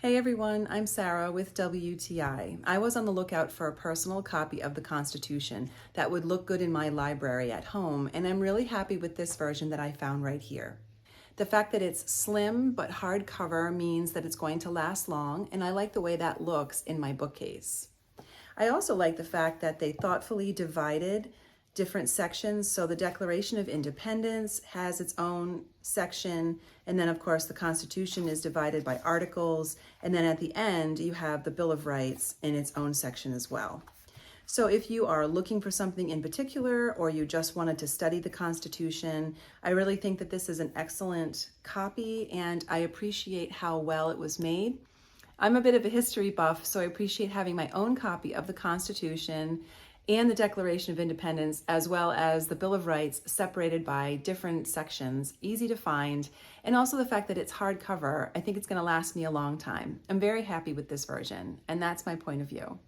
Hey everyone, I'm Sarah with WTI. I was on the lookout for a personal copy of the Constitution that would look good in my library at home, and I'm really happy with this version that I found right here. The fact that it's slim but hardcover means that it's going to last long, and I like the way that looks in my bookcase. I also like the fact that they thoughtfully divided different sections. So the Declaration of Independence has its own section, and then of course the Constitution is divided by articles, and then at the end you have the Bill of Rights in its own section as well. So if you are looking for something in particular, or you just wanted to study the Constitution, I really think that this is an excellent copy, and I appreciate how well it was made. I'm a bit of a history buff, so I appreciate having my own copy of the Constitution and the Declaration of Independence, as well as the Bill of Rights, separated by different sections, easy to find, and also the fact that it's hardcover. I think it's going to last me a long time. I'm very happy with this version, and that's my point of view.